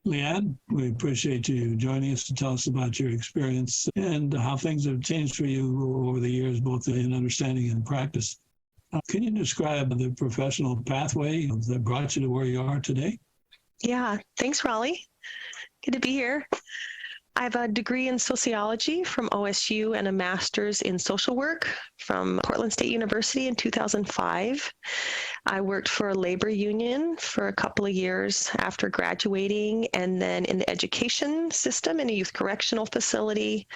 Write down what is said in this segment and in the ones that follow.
Lianne, we appreciate you joining us to tell us about your experience and how things have changed for you over the years, both in understanding and practice. Can you describe the professional pathway that brought you to where you are today? Yeah, thanks, Raleigh. Good to be here. I have a degree in sociology from OSU and a master's in social work from Portland State University in 2005. I worked for a labor union for a couple of years after graduating, and then in the education system in a youth correctional facility,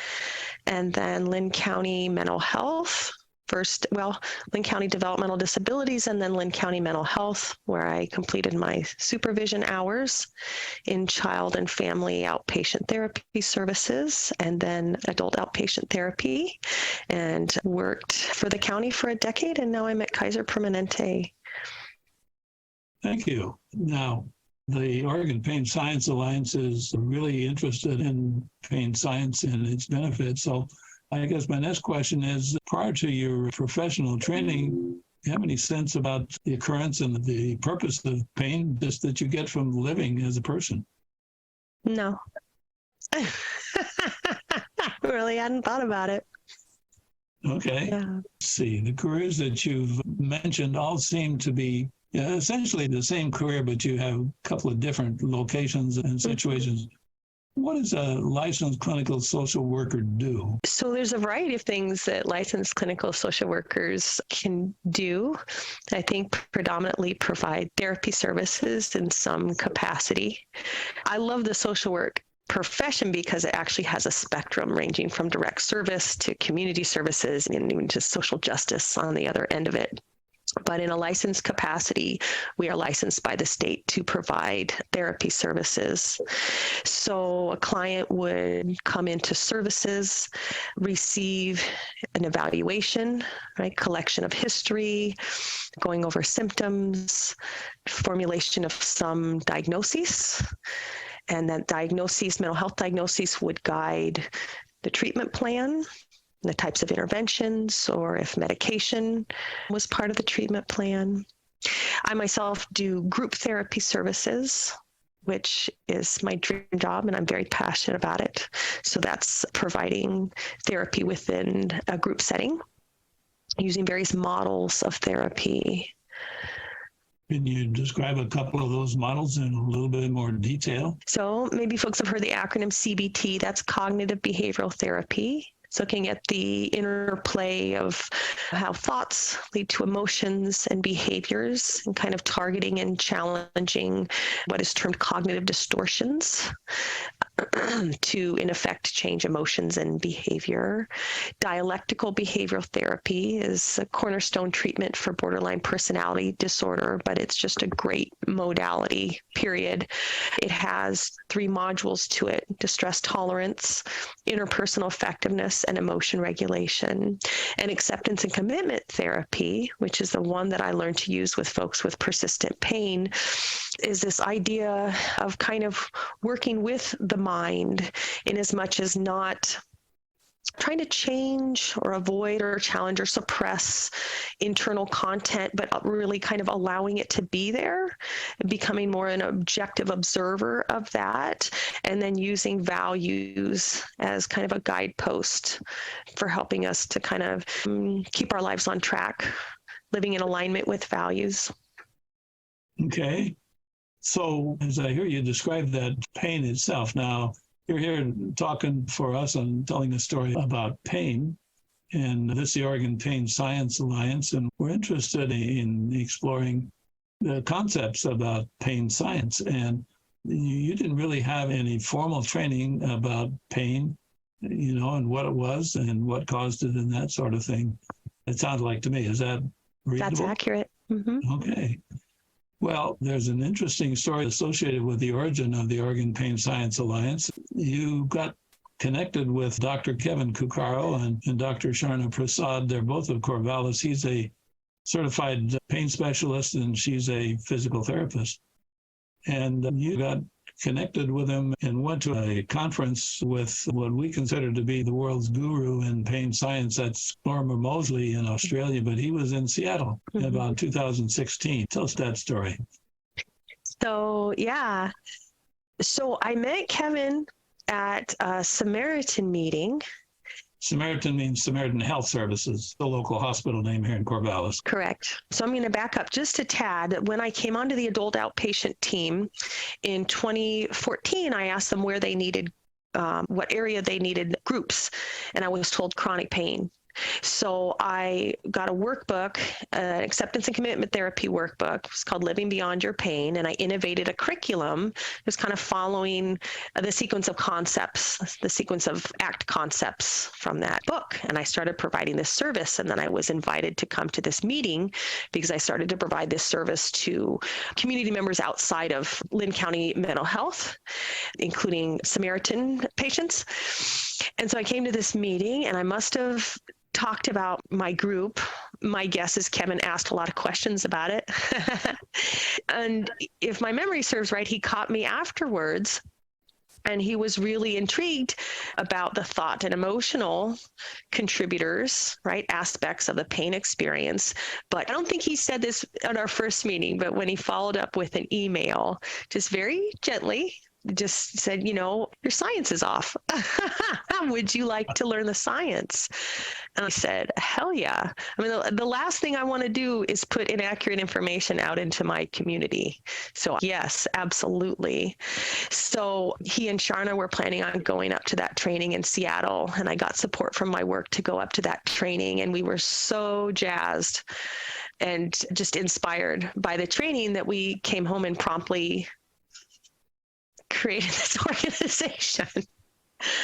and then Lynn County Mental Health. Lynn County Developmental Disabilities, and then Lynn County Mental Health, where I completed my supervision hours in child and family outpatient therapy services, and then adult outpatient therapy, and worked for the county for a decade, and now I'm at Kaiser Permanente. Thank you. Now, the Oregon Pain Science Alliance is really interested in pain science and its benefits. So I guess my next question is, prior to your professional training, do you have any sense about the occurrence and the purpose of pain just that you get from living as a person? No. Really hadn't thought about it. Okay. Yeah. Let's see. The careers that you've mentioned all seem to be essentially the same career, but you have a couple of different locations and situations. What does a licensed clinical social worker do? So there's a variety of things that licensed clinical social workers can do. I think predominantly provide therapy services in some capacity. I love the social work profession because it actually has a spectrum ranging from direct service to community services and even just social justice on the other end of it. But in a licensed capacity, we are licensed by the state to provide therapy services. So a client would come into services, receive an evaluation, right? Collection of history, going over symptoms, formulation of some diagnoses. And that diagnosis, mental health diagnosis, would guide the treatment plan, the types of interventions, or if medication was part of the treatment plan. I myself do group therapy services, which is my dream job, and I'm very passionate about it. So that's providing therapy within a group setting, using various models of therapy. Can you describe a couple of those models in a little bit more detail? So maybe folks have heard the acronym CBT, that's cognitive behavioral therapy. It's looking at the interplay of how thoughts lead to emotions and behaviors, and kind of targeting and challenging what is termed cognitive distortions to, in effect, change emotions and behavior. Dialectical behavioral therapy is a cornerstone treatment for borderline personality disorder, but it's just a great modality, period. It has 3 modules to it: distress tolerance, interpersonal effectiveness, and emotion regulation. And acceptance and commitment therapy, which is the one that I learned to use with folks with persistent pain, is this idea of kind of working with the mind in as much as not trying to change or avoid or challenge or suppress internal content, but really kind of allowing it to be there, becoming more an objective observer of that, and then using values as kind of a guidepost for helping us to kind of keep our lives on track, living in alignment with values. Okay. So as I hear you describe that pain itself, now you're here talking for us and telling a story about pain, and this is the Oregon Pain Science Alliance, and we're interested in exploring the concepts about pain science. And you didn't really have any formal training about pain, and what it was and what caused it and that sort of thing. It sounds like to me. Is that reasonable? That's accurate. Mm-hmm. Okay. Well, there's an interesting story associated with the origin of the Oregon Pain Science Alliance. You got connected with Dr. Kevin Cuccaro and Dr. Sharna Prasad. They're both of Corvallis. He's a certified pain specialist, and she's a physical therapist. And you got connected with him and went to a conference with what we consider to be the world's guru in pain science. That's Norma Mosley in Australia, but he was in Seattle in about 2016. Tell us that story. So, yeah. So I met Kevin at a Samaritan meeting. Samaritan means Samaritan Health Services, the local hospital name here in Corvallis. Correct. So I'm going to back up just a tad. When I came onto the adult outpatient team in 2014, I asked them where they needed, what area they needed groups, and I was told chronic pain. So I got a workbook, an acceptance and commitment therapy workbook. It's called Living Beyond Your Pain. And I innovated a curriculum just kind of following the sequence of concepts, the sequence of ACT concepts from that book. And I started providing this service. And then I was invited to come to this meeting because I started to provide this service to community members outside of Lynn County Mental Health, including Samaritan patients. And so I came to this meeting, and I must have talked about my group. My guess is Kevin asked a lot of questions about it. And if my memory serves right, he caught me afterwards, and he was really intrigued about the thought and emotional contributors, right, aspects of the pain experience. But I don't think he said this at our first meeting, but when he followed up with an email, just very gently, just said, your science is off. Would you like to learn the science? And I said, hell yeah. I mean, the last thing I want to do is put inaccurate information out into my community. So yes, absolutely. So he and Sharna were planning on going up to that training in Seattle, and I got support from my work to go up to that training. And we were so jazzed and just inspired by the training that we came home and promptly created this organization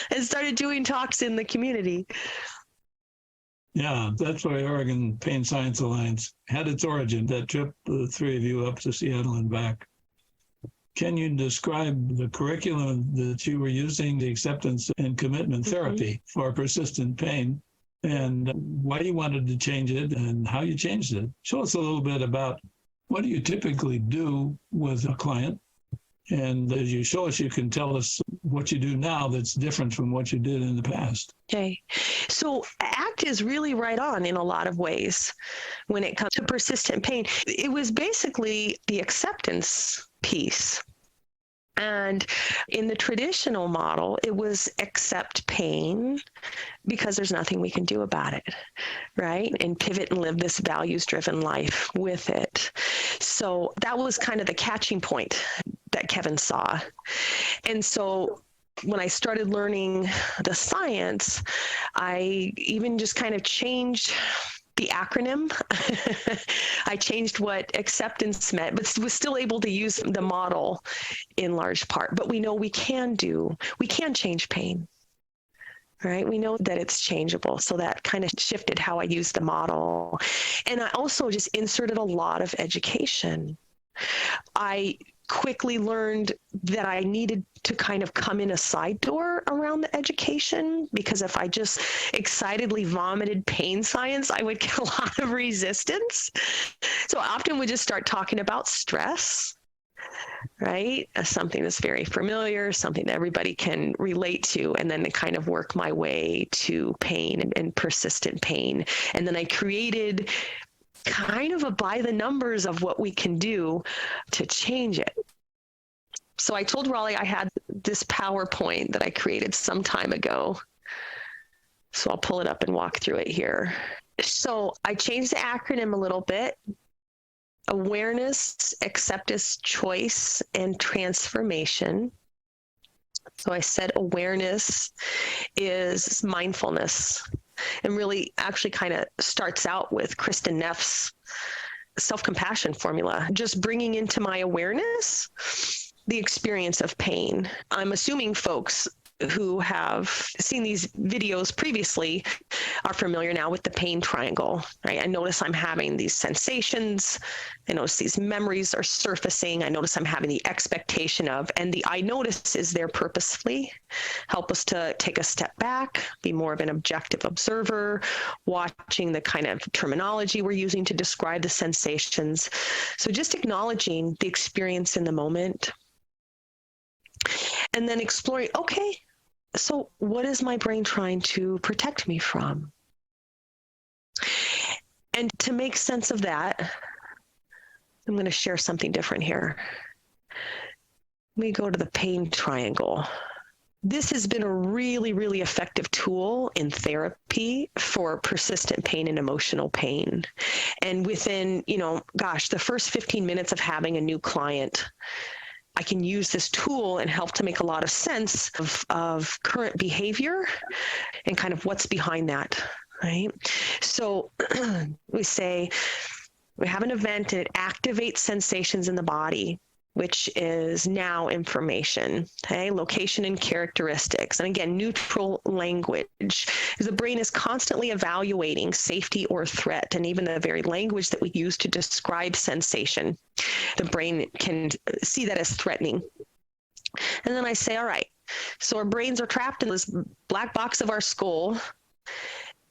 and started doing talks in the community. Yeah, that's why Oregon Pain Science Alliance had its origin, that trip, the three of you up to Seattle and back. Can you describe the curriculum that you were using, the acceptance and commitment therapy for persistent pain, and why you wanted to change it and how you changed it? Show us a little bit about what do you typically do with a client? And as you show us, you can tell us what you do now that's different from what you did in the past. Okay. So ACT is really right on in a lot of ways when it comes to persistent pain. It was basically the acceptance piece. And in the traditional model, it was accept pain because there's nothing we can do about it, right? And pivot and live this values-driven life with it. So that was kind of the catching point that Kevin saw. And so when I started learning the science, I even just kind of changed the acronym. I changed what acceptance meant, but was still able to use the model in large part. But we know we can change pain, right? We know that it's changeable. So that kind of shifted how I used the model. And I also just inserted a lot of education. I quickly learned that I needed to kind of come in a side door around the education, because if I just excitedly vomited pain science, I would get a lot of resistance. So I often would just start talking about stress, right? As something that's very familiar, something that everybody can relate to, and then to kind of work my way to pain and persistent pain. And then I created kind of a by the numbers of what we can do to change it. So I told Raleigh I had this PowerPoint that I created some time ago. So I'll pull it up and walk through it here. So I changed the acronym a little bit. Awareness, acceptance, choice, and transformation. So I said awareness is mindfulness, and really actually kind of starts out with Kristen Neff's self-compassion formula, just bringing into my awareness the experience of pain. I'm assuming folks who have seen these videos previously are familiar now with the pain triangle, right? I notice I'm having these sensations. I notice these memories are surfacing. I notice I'm having the expectation of, and the I notice is there purposefully. Help us to take a step back, be more of an objective observer, watching the kind of terminology we're using to describe the sensations. So just acknowledging the experience in the moment. And then exploring, okay, so what is my brain trying to protect me from? And to make sense of that, I'm going to share something different here. We go to the pain triangle. This has been a really, really effective tool in therapy for persistent pain and emotional pain. And within, the first 15 minutes of having a new client, I can use this tool and help to make a lot of sense of current behavior and kind of what's behind that, right? So we say we have an event and it activates sensations in the body, which is now information, okay? Location and characteristics. And again, neutral language. The brain is constantly evaluating safety or threat, and even the very language that we use to describe sensation, the brain can see that as threatening. And then I say, all right, so our brains are trapped in this black box of our skull.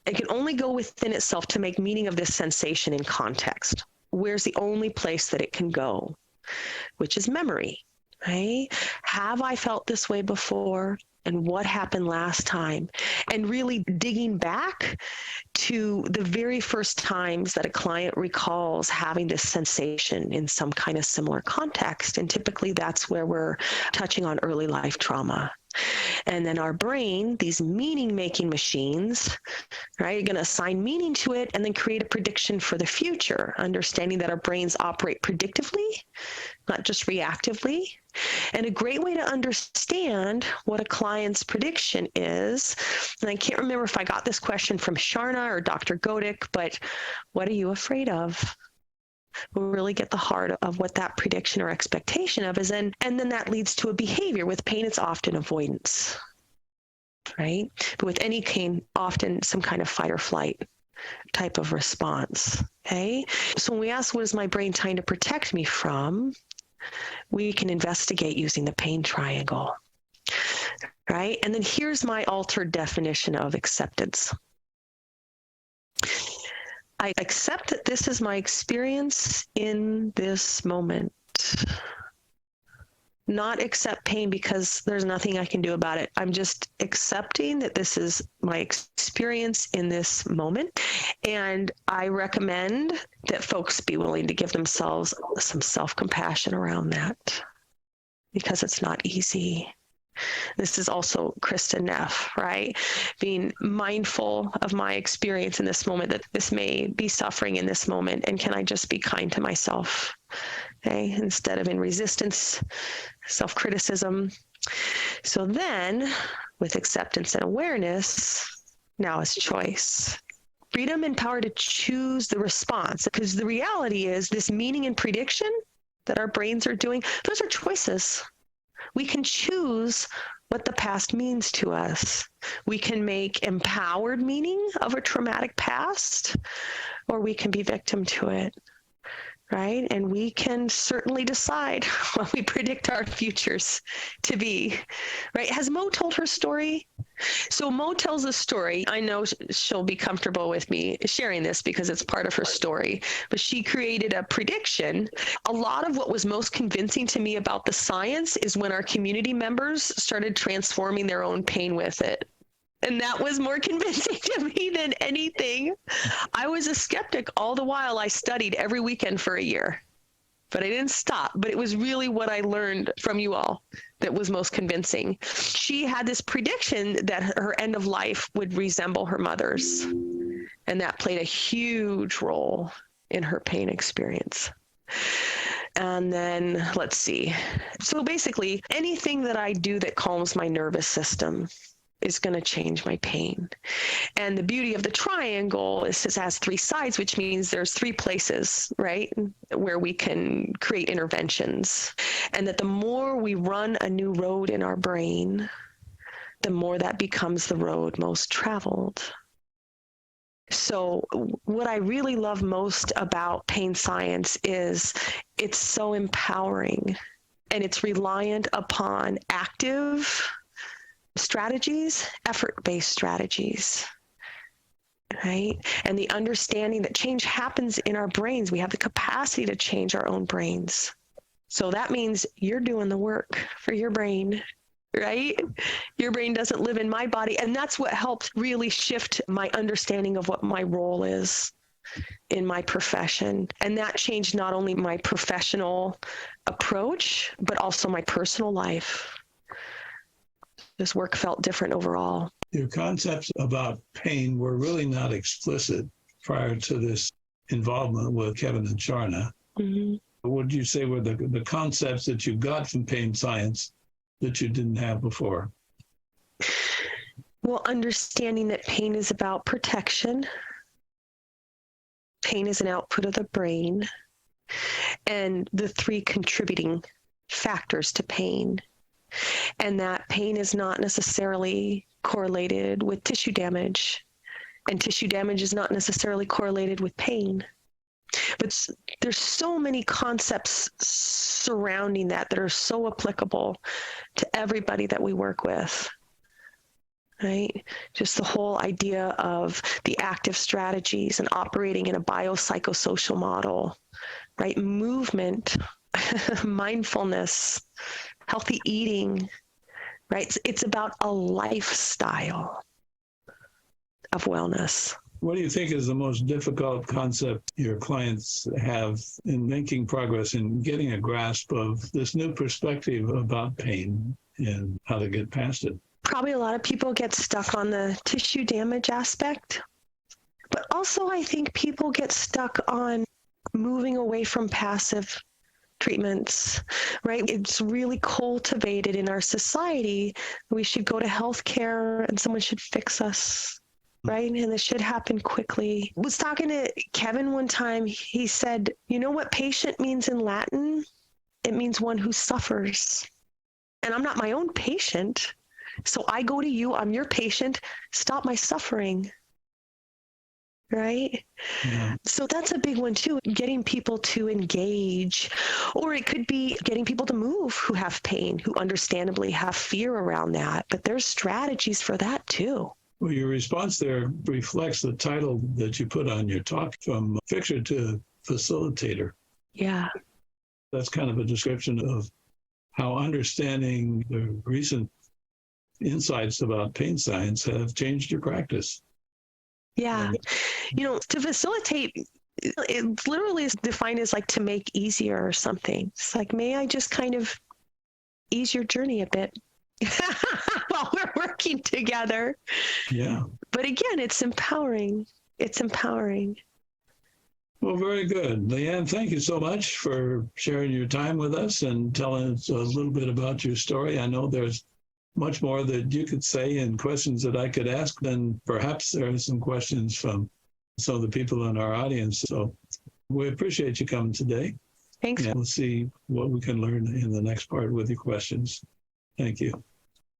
It can only go within itself to make meaning of this sensation in context. Where's the only place that it can go? Which is memory, right? Have I felt this way before? And what happened last time? And really digging back to the very first times that a client recalls having this sensation in some kind of similar context. And typically that's where we're touching on early life trauma. And then our brain, these meaning-making machines, right, you're going to assign meaning to it and then create a prediction for the future, understanding that our brains operate predictively, not just reactively. And a great way to understand what a client's prediction is, and I can't remember if I got this question from Sharna or Dr. Godick, but what are you afraid of? We'll really get the heart of what that prediction or expectation of is. And then that leads to a behavior. With pain, it's often avoidance, right? But with any pain, often some kind of fight or flight type of response, okay? So when we ask, what is my brain trying to protect me from? We can investigate using the pain triangle, right? And then here's my altered definition of acceptance. I accept that this is my experience in this moment. Not accept pain because there's nothing I can do about it. I'm just accepting that this is my experience in this moment. And I recommend that folks be willing to give themselves some self-compassion around that, because it's not easy. This is also Krista Neff, right? Being mindful of my experience in this moment, that this may be suffering in this moment, and can I just be kind to myself, okay? Instead of in resistance, self-criticism. So then, with acceptance and awareness, now is choice. Freedom and power to choose the response, because the reality is this meaning and prediction that our brains are doing, those are choices. We can choose what the past means to us. We can make empowered meaning of a traumatic past, or we can be victim to it, right? And we can certainly decide what we predict our futures to be, right? Has Mo told her story? So Mo tells a story. I know she'll be comfortable with me sharing this because it's part of her story, but she created a prediction. A lot of what was most convincing to me about the science is when our community members started transforming their own pain with it. And that was more convincing to me than anything. I was a skeptic all the while. I studied every weekend for a year, but I didn't stop. But it was really what I learned from you all that was most convincing. She had this prediction that her end of life would resemble her mother's, and that played a huge role in her pain experience. And then, let's see. So basically, anything that I do that calms my nervous system is going to change my pain. And the beauty of the triangle is it has three sides, which means there's three places, right, where we can create interventions. And that the more we run a new road in our brain, the more that becomes the road most traveled. So what I really love most about pain science is it's so empowering, and it's reliant upon active strategies, effort-based strategies, right? And the understanding that change happens in our brains. We have the capacity to change our own brains. So that means you're doing the work for your brain, right? Your brain doesn't live in my body. And that's what helped really shift my understanding of what my role is. in my profession. And that changed not only my professional approach, but also my personal life. This work felt different overall. Your concepts about pain were really not explicit prior to this involvement with Kevin and Sharna. Mm-hmm. What would you say were the concepts that you got from pain science that you didn't have before? Well, understanding that pain is about protection. Pain is an output of the brain, and the three contributing factors to pain. And that pain is not necessarily correlated with tissue damage, and tissue damage is not necessarily correlated with pain. But there's so many concepts surrounding that are so applicable to everybody that we work with. Right? Just the whole idea of the active strategies and operating in a biopsychosocial model, right? Movement, mindfulness, healthy eating, right? It's about a lifestyle of wellness. What do you think is the most difficult concept your clients have in making progress in getting a grasp of this new perspective about pain and how to get past it? Probably a lot of people get stuck on the tissue damage aspect, but also I think people get stuck on moving away from passive treatments, right? It's really cultivated in our society. We should go to healthcare and someone should fix us, right? And this should happen quickly. I was talking to Kevin one time. He said, you know what patient means in Latin? It means one who suffers. And I'm not my own patient. So I go to you, I'm your patient, stop my suffering, right? Yeah. So that's a big one too, getting people to engage, or it could be getting people to move who have pain, who understandably have fear around that, but there's strategies for that too. Well, your response there reflects the title that you put on your talk, from fixer to facilitator. Yeah. That's kind of a description of how understanding the recent insights about pain science have changed your practice. Yeah. You know, to facilitate, it literally is defined as like to make easier or something. It's like, may I just kind of ease your journey a bit while we're working together? Yeah. But again, it's empowering. It's empowering. Well, very good. Lianne, thank you so much for sharing your time with us and telling us a little bit about your story. I know there's much more that you could say and questions that I could ask. Then perhaps there are some questions from some of the people in our audience. So we appreciate you coming today. Thanks. And we'll see what we can learn in the next part with your questions. Thank you.